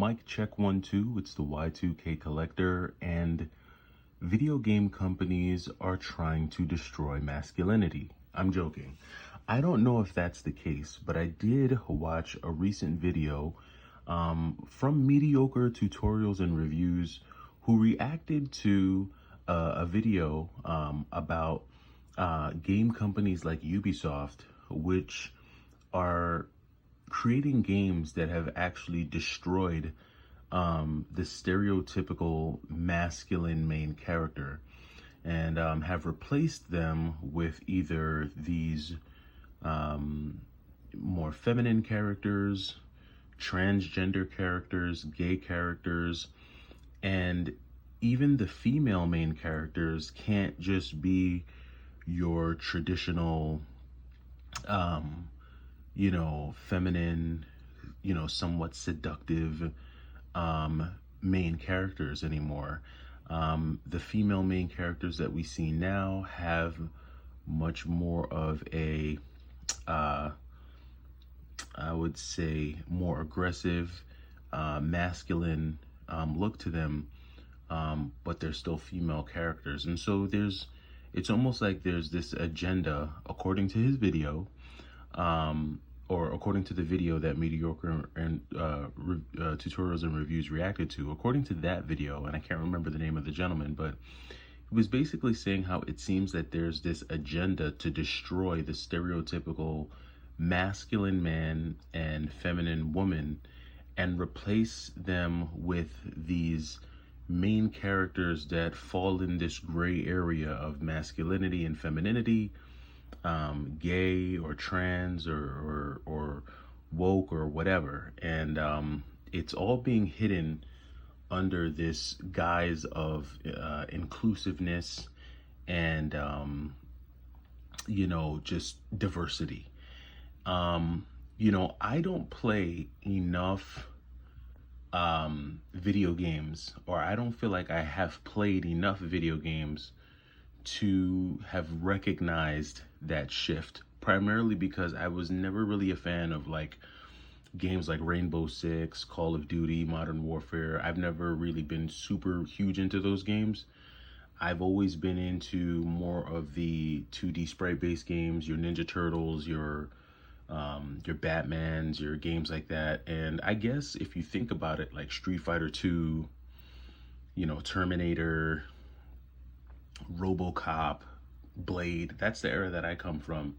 Mic check 1 2. It's the Y2K collector, and video game companies are trying to destroy masculinity. I'm joking. I don't know if that's the case, but I did watch a recent video from mediocre tutorials and reviews who reacted to a video about game companies like Ubisoft, which are creating games that have actually destroyed the stereotypical masculine main character and have replaced them with either these more feminine characters, transgender characters, gay characters, and even the female main characters can't just be your traditional feminine, somewhat seductive main characters anymore. The female main characters that we see now have much more of a, I would say, more aggressive, masculine look to them, but they're still female characters. And so it's almost like there's this agenda, according to his video, or according to the video that mediocre and tutorials and reviews reacted to. According to that video, and I can't remember the name of the gentleman, but he was basically saying how it seems that there's this agenda to destroy the stereotypical masculine man and feminine woman and replace them with these main characters that fall in this gray area of masculinity and femininity, gay or trans or woke or whatever. And it's all being hidden under this guise of inclusiveness and just diversity. I don't play enough video games, or I don't feel like I have played enough video games to have recognized that shift, primarily because I was never really a fan of games like Rainbow Six, Call of Duty, Modern Warfare. I've never really been super huge into those games. I've always been into more of the 2D sprite-based games, your Ninja Turtles, your Batmans, your games like that. And I guess if you think about it, like Street Fighter 2, Terminator, RoboCop, Blade, that's the era that I come from.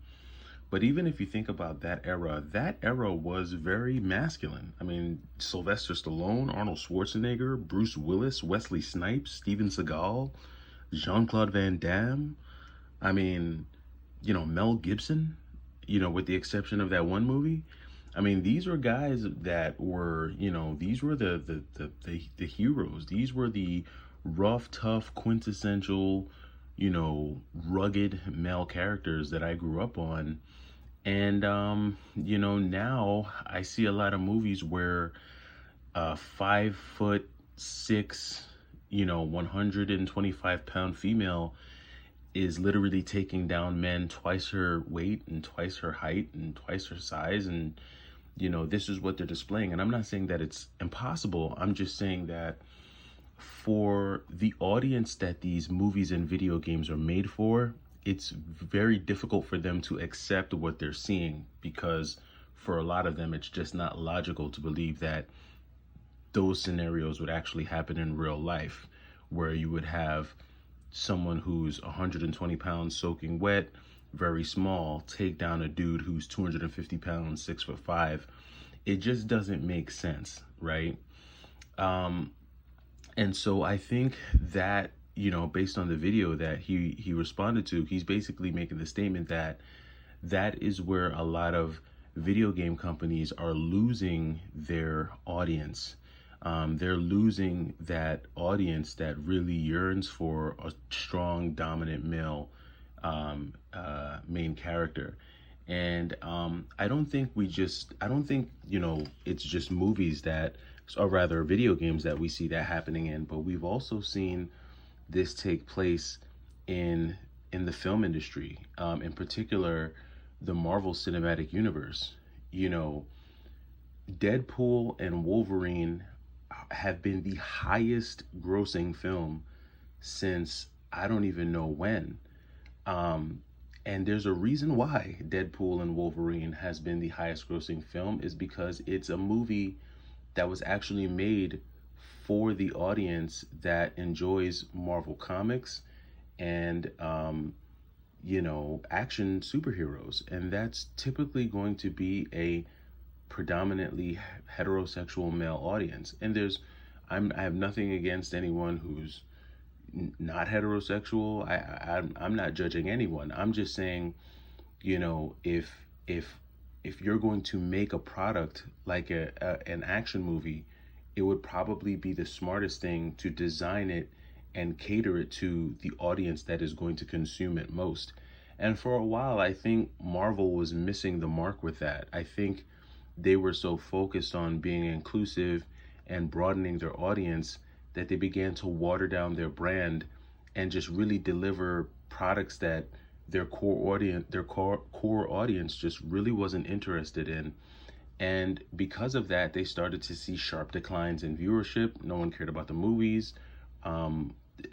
But even if you think about that era was very masculine. I mean, Sylvester Stallone, Arnold Schwarzenegger, Bruce Willis, Wesley Snipes, Steven Seagal, Jean-Claude Van Damme. I mean, Mel Gibson, with the exception of that one movie. I mean, these were guys that were, these were the heroes. These were the rough, tough, quintessential, rugged male characters that I grew up on. And, now I see a lot of movies where a 5'6", 125-pound female is literally taking down men twice her weight and twice her height and twice her size. And, this is what they're displaying. And I'm not saying that it's impossible. I'm just saying that for the audience that these movies and video games are made for, it's very difficult for them to accept what they're seeing, because for a lot of them, it's just not logical to believe that those scenarios would actually happen in real life, where you would have someone who's 120 pounds soaking wet, very small, take down a dude who's 250 pounds, 6'5". It just doesn't make sense, right? And so I think that, based on the video that he responded to, he's basically making the statement that is where a lot of video game companies are losing their audience. They're losing that audience that really yearns for a strong, dominant male main character. And I don't think it's just movies that, or rather video games that we see that happening in, but we've also seen this take place in the film industry, in particular, the Marvel Cinematic Universe. Deadpool and Wolverine have been the highest grossing film since I don't even know when. Um, and there's a reason why Deadpool and Wolverine has been the highest grossing film, is because it's a movie that was actually made for the audience that enjoys Marvel Comics and, action superheroes. And that's typically going to be a predominantly heterosexual male audience. And I have nothing against anyone who's not heterosexual. I'm not judging anyone. I'm just saying, if if if you're going to make a product like an action movie, it would probably be the smartest thing to design it and cater it to the audience that is going to consume it most. And for a while, I think Marvel was missing the mark with that. I think they were so focused on being inclusive and broadening their audience that they began to water down their brand and just really deliver products that their core audience just really wasn't interested in. And because of that, they started to see sharp declines in viewership. No one cared about the movies.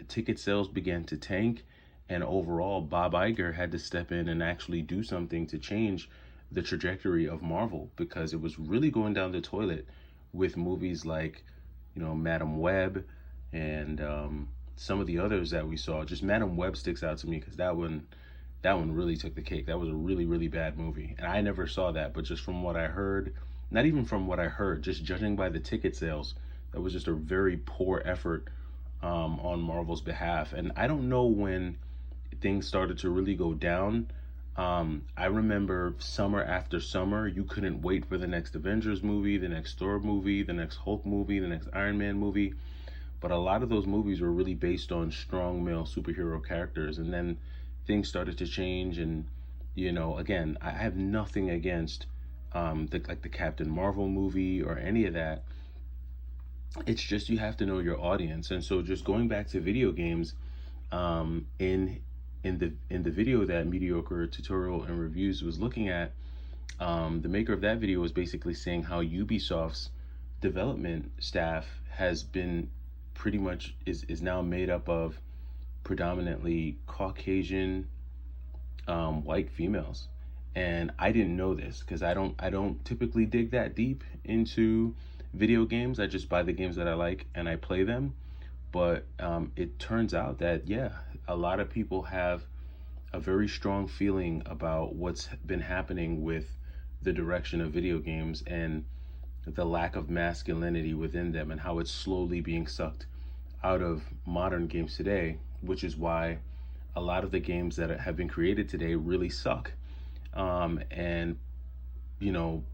Ticket sales began to tank. And overall, Bob Iger had to step in and actually do something to change the trajectory of Marvel, because it was really going down the toilet with movies like, Madam Web and some of the others that we saw. Just Madam Web sticks out to me because that one really took the cake. That was a really, really bad movie. And I never saw that, but just from what I heard, not even from what I heard, just judging by the ticket sales, that was just a very poor effort on Marvel's behalf. And I don't know when things started to really go down. I remember summer after summer, you couldn't wait for the next Avengers movie, the next Thor movie, the next Hulk movie, the next Iron Man movie. But a lot of those movies were really based on strong male superhero characters. And then things started to change. And, again, I have nothing against the Captain Marvel movie or any of that. It's just, you have to know your audience. And so just going back to video games, in the video that Mediocre Tutorial and Reviews was looking at, the maker of that video was basically saying how Ubisoft's development staff has been pretty much is now made up of predominantly Caucasian white females. And I didn't know this because I don't typically dig that deep into video games. I just buy the games that I like and I play them. But it turns out that, yeah, a lot of people have a very strong feeling about what's been happening with the direction of video games and the lack of masculinity within them, and how it's slowly being sucked out of modern games today, which is why a lot of the games that have been created today really suck. And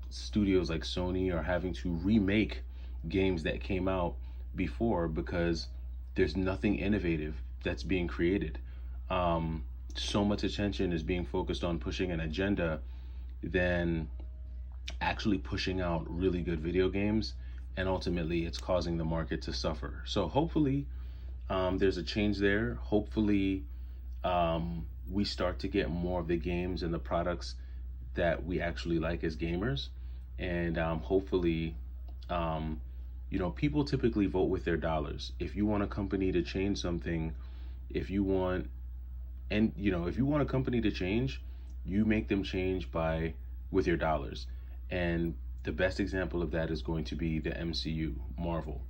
studios like Sony are having to remake games that came out before because there's nothing innovative that's being created. So much attention is being focused on pushing an agenda than actually pushing out really good video games, and ultimately it's causing the market to suffer. So hopefully there's a change there. Hopefully we start to get more of the games and the products that we actually like as gamers. And hopefully people typically vote with their dollars. If you want a company to change something, if you want a company to change, you make them change with your dollars. And the best example of that is going to be the MCU, Marvel.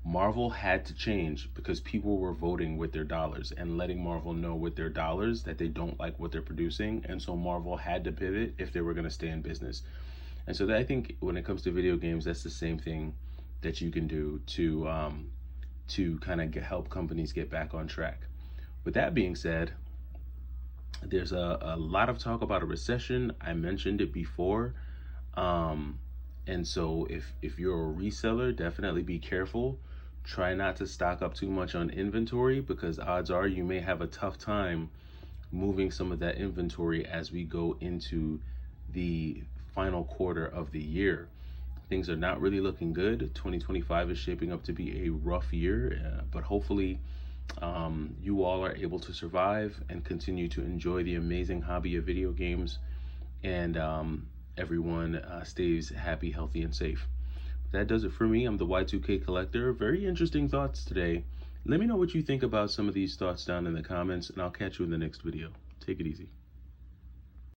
Marvel had to change because people were voting with their dollars and letting Marvel know with their dollars that they don't like what they're producing. And so Marvel had to pivot if they were going to stay in business. And so I think when it comes to video games, that's the same thing that you can do to kind of help companies get back on track. With that being said, there's a lot of talk about a recession. I mentioned it before. And so if you're a reseller, definitely be careful. Try not to stock up too much on inventory, because odds are you may have a tough time moving some of that inventory as we go into the final quarter of the year. Things are not really looking good. 2025 is shaping up to be a rough year, but hopefully you all are able to survive and continue to enjoy the amazing hobby of video games, and everyone stays happy, healthy, and safe. that does it for me. I'm the Y2K Collector. Very interesting thoughts today. Let me know what you think about some of these thoughts down in the comments, and I'll catch you in the next video. Take it easy.